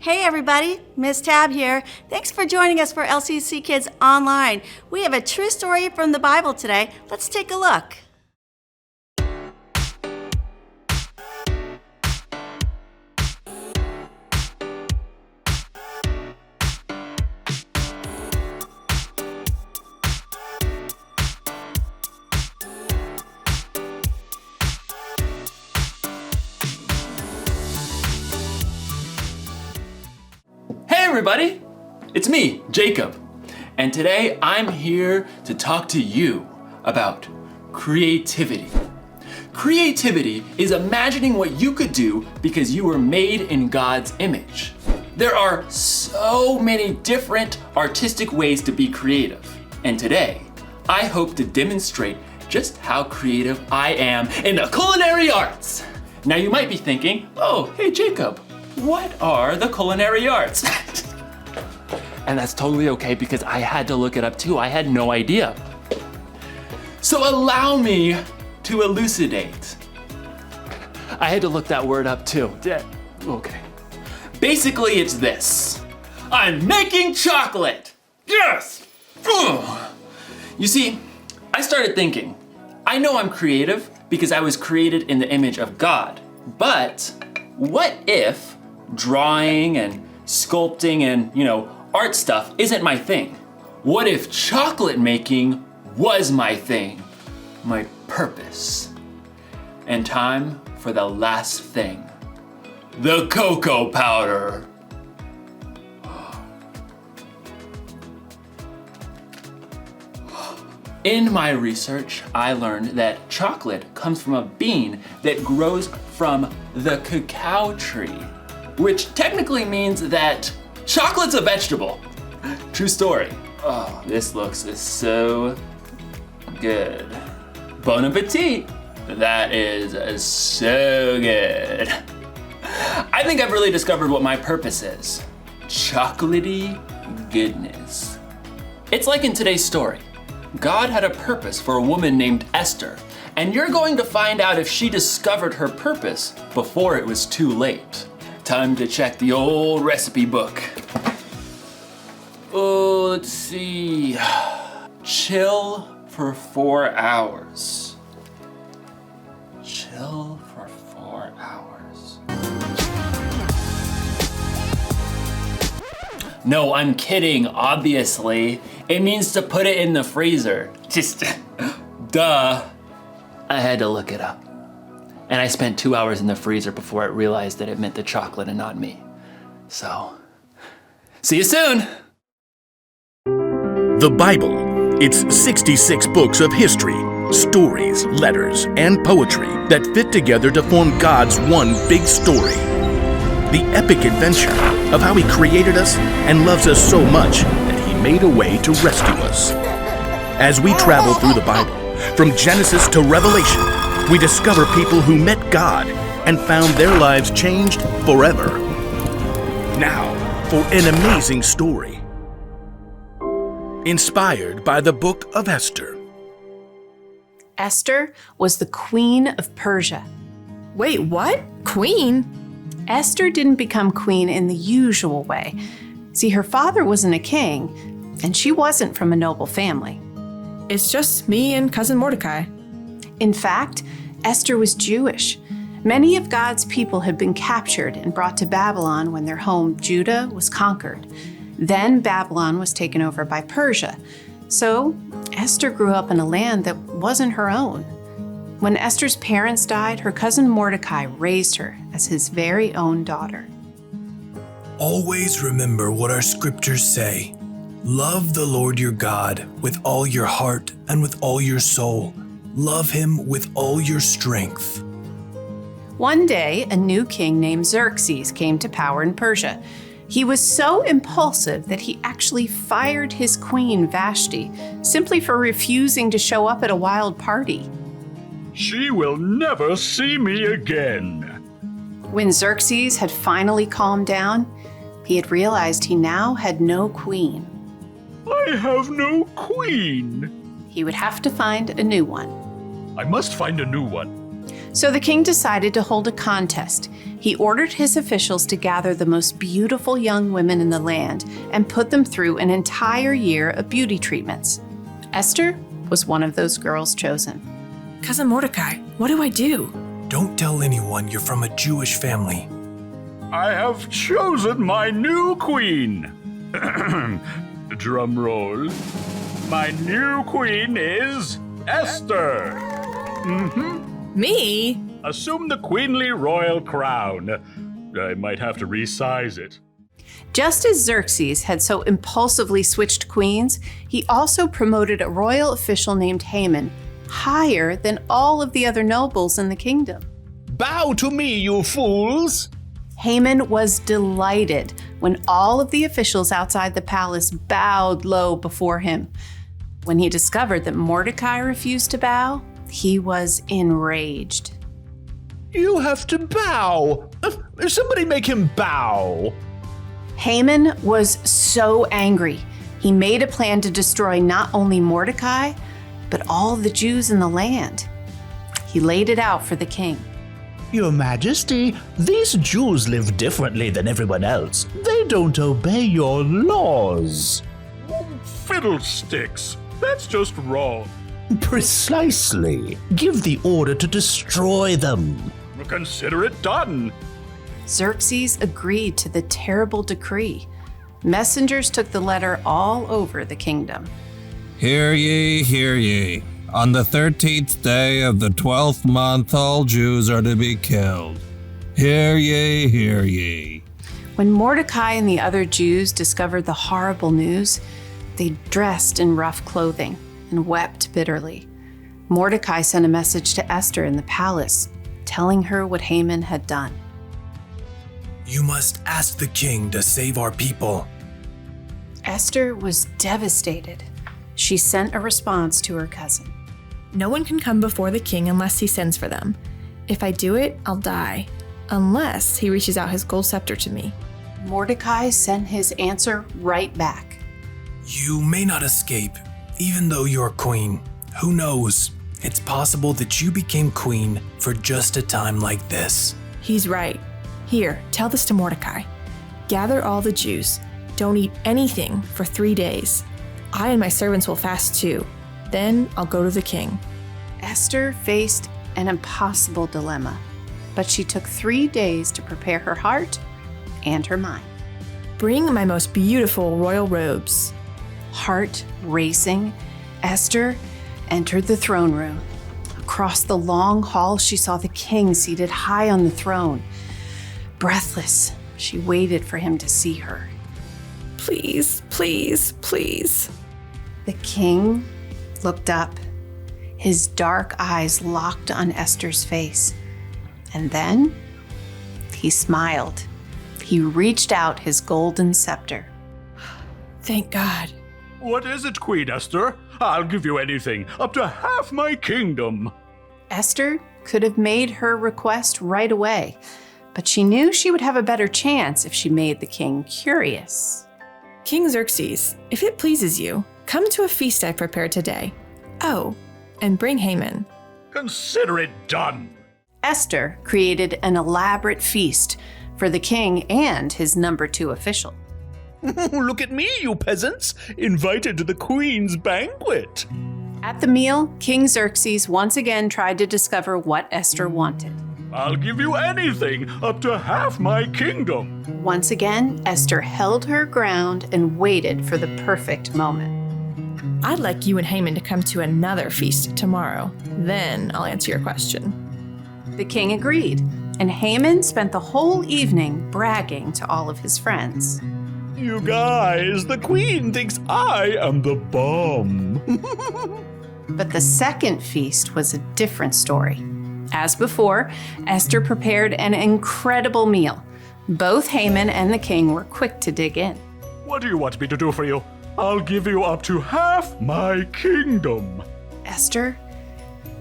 Hey everybody, Miss Tab here. Thanks for joining us for LCC Kids Online. We have a true story from the Bible today. Let's take a look. Hey everybody, it's me, Jacob, and today I'm here to talk to you about creativity. Creativity is imagining what you could do because you were made in God's image. There are so many different artistic ways to be creative, and today I hope to demonstrate just how creative I am in the culinary arts. Now you might be thinking, oh, hey Jacob, what are the culinary arts? And that's totally okay because I had to look it up too. I had no idea. So allow me to elucidate. I had to look that word up too. Okay. Basically, it's this. I'm making chocolate. Yes! Ugh. You see, I started thinking, I know I'm creative because I was created in the image of God, but what if drawing and sculpting and, art stuff isn't my thing? What if chocolate making was my thing, my purpose? And time for the last thing, the cocoa powder. In my research, I learned that chocolate comes from a bean that grows from the cacao tree, which technically means that chocolate's a vegetable. True story. Oh, this looks so good. Bon appetit. That is so good. I think I've really discovered what my purpose is. Chocolatey goodness. It's like in today's story. God had a purpose for a woman named Esther, and you're going to find out if she discovered her purpose before it was too late. Time to check the old recipe book. Oh, let's see. Chill for 4 hours. Chill for 4 hours. No, I'm kidding, obviously. It means to put it in the freezer. Just, duh. I had to look it up. And I spent 2 hours in the freezer before I realized that it meant the chocolate and not me. So, see you soon. The Bible. It's 66 books of history, stories, letters, and poetry that fit together to form God's one big story. The epic adventure of how He created us and loves us so much that He made a way to rescue us. As we travel through the Bible, from Genesis to Revelation, we discover people who met God and found their lives changed forever. Now, for an amazing story. Inspired by the Book of Esther. Esther was the queen of Persia. Wait, what? Queen? Esther didn't become queen in the usual way. See, her father wasn't a king, and she wasn't from a noble family. It's just me and cousin Mordecai. In fact, Esther was Jewish. Many of God's people had been captured and brought to Babylon when their home, Judah, was conquered. Then Babylon was taken over by Persia. So Esther grew up in a land that wasn't her own. When Esther's parents died, her cousin Mordecai raised her as his very own daughter. Always remember what our scriptures say. Love the Lord your God with all your heart and with all your soul. Love Him with all your strength. One day, a new king named Xerxes came to power in Persia. He was so impulsive that he actually fired his queen, Vashti, simply for refusing to show up at a wild party. She will never see me again. When Xerxes had finally calmed down, he had realized he now had no queen. I have no queen. He would have to find a new one. I must find a new one. So the king decided to hold a contest. He ordered his officials to gather the most beautiful young women in the land and put them through an entire year of beauty treatments. Esther was one of those girls chosen. Cousin Mordecai, what do I do? Don't tell anyone you're from a Jewish family. I have chosen my new queen. Drum roll. My new queen is Esther. Me? Assume the queenly royal crown. I might have to resize it. Just as Xerxes had so impulsively switched queens, he also promoted a royal official named Haman higher than all of the other nobles in the kingdom. Bow to me, you fools! Haman was delighted when all of the officials outside the palace bowed low before him. When he discovered that Mordecai refused to bow, he was enraged. You have to bow! Somebody make him bow! Haman was so angry. He made a plan to destroy not only Mordecai, but all the Jews in the land. He laid it out for the king. Your Majesty, these Jews live differently than everyone else. They don't obey your laws. Fiddlesticks. That's just wrong. Precisely. Give the order to destroy them. Consider it done. Xerxes agreed to the terrible decree. Messengers took the letter all over the kingdom. Hear ye, hear ye. On the 13th day of the 12th month, all Jews are to be killed. Hear ye, hear ye. When Mordecai and the other Jews discovered the horrible news, they dressed in rough clothing and wept bitterly. Mordecai sent a message to Esther in the palace, telling her what Haman had done. You must ask the king to save our people. Esther was devastated. She sent a response to her cousin. No one can come before the king unless he sends for them. If I do it, I'll die, unless he reaches out his gold scepter to me. Mordecai sent his answer right back. You may not escape, even though you're queen. Who knows? It's possible that you became queen for just a time like this. He's right. Here, tell this to Mordecai. Gather all the Jews. Don't eat anything for 3 days. I and my servants will fast too. Then I'll go to the king. Esther faced an impossible dilemma, but she took 3 days to prepare her heart and her mind. Bring my most beautiful royal robes. Heart racing, Esther entered the throne room. Across the long hall, she saw the king seated high on the throne. Breathless, she waited for him to see her. Please, please, please. The king looked up, his dark eyes locked on Esther's face. And then he smiled. He reached out his golden scepter. Thank God. What is it, Queen Esther? I'll give you anything, up to half my kingdom. Esther could have made her request right away, but she knew she would have a better chance if she made the king curious. King Xerxes, if it pleases you, come to a feast I prepared today. Oh, and bring Haman. Consider it done. Esther created an elaborate feast for the king and his number 2 official. Look at me, you peasants, invited to the queen's banquet. At the meal, King Xerxes once again tried to discover what Esther wanted. I'll give you anything, up to half my kingdom. Once again, Esther held her ground and waited for the perfect moment. I'd like you and Haman to come to another feast tomorrow. Then I'll answer your question. The king agreed, and Haman spent the whole evening bragging to all of his friends. You guys, the queen thinks I am the bomb. But the second feast was a different story. As before, Esther prepared an incredible meal. Both Haman and the king were quick to dig in. What do you want me to do for you? I'll give you up to half my kingdom. Esther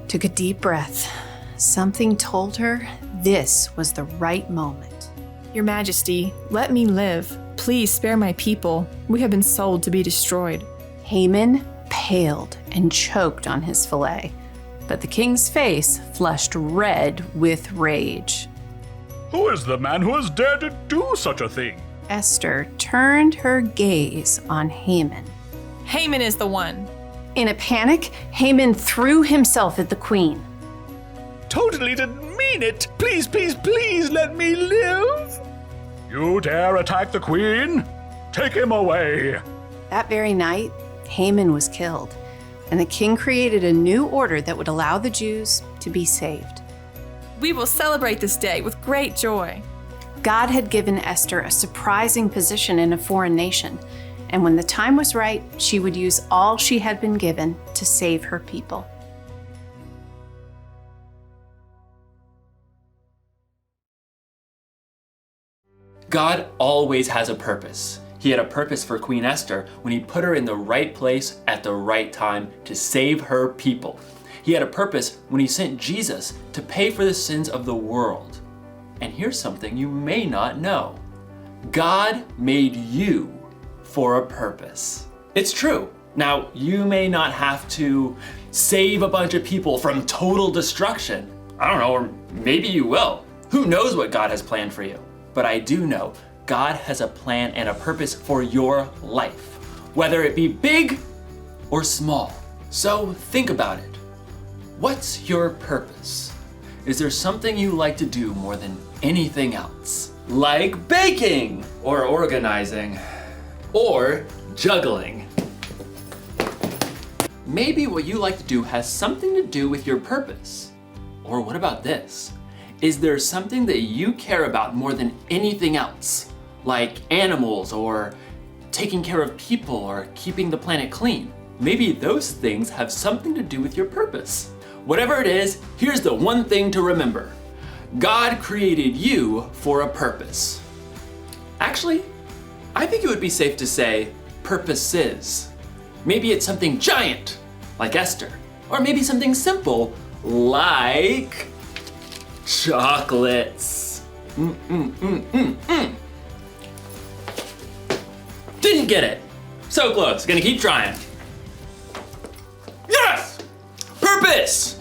took a deep breath. Something told her this was the right moment. Your Majesty, let me live. Please spare my people. We have been sold to be destroyed. Haman paled and choked on his fillet. But the king's face flushed red with rage. Who is the man who has dared to do such a thing? Esther turned her gaze on Haman. Haman is the one. In a panic, Haman threw himself at the queen. Totally didn't mean it. Please, please, please let me live. You dare attack the queen? Take him away. That very night, Haman was killed, and the king created a new order that would allow the Jews to be saved. We will celebrate this day with great joy. God had given Esther a surprising position in a foreign nation, and when the time was right, she would use all she had been given to save her people. God always has a purpose. He had a purpose for Queen Esther when he put her in the right place at the right time to save her people. He had a purpose when he sent Jesus to pay for the sins of the world. And here's something you may not know. God made you for a purpose. It's true. Now, you may not have to save a bunch of people from total destruction. I don't know, or maybe you will. Who knows what God has planned for you? But I do know God has a plan and a purpose for your life, whether it be big or small. So think about it. What's your purpose? Is there something you like to do more than anything else? Like baking, or organizing, or juggling. Maybe what you like to do has something to do with your purpose. Or what about this? Is there something that you care about more than anything else? Like animals, or taking care of people, or keeping the planet clean? Maybe those things have something to do with your purpose. Whatever it is, here's the one thing to remember. God created you for a purpose. Actually, I think it would be safe to say purposes. Maybe it's something giant, like Esther, or maybe something simple, like chocolates. Didn't get it. So close, gonna keep trying. Yes! Purpose!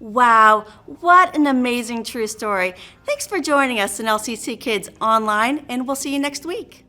Wow, what an amazing true story. Thanks for joining us in LCC Kids Online, and we'll see you next week.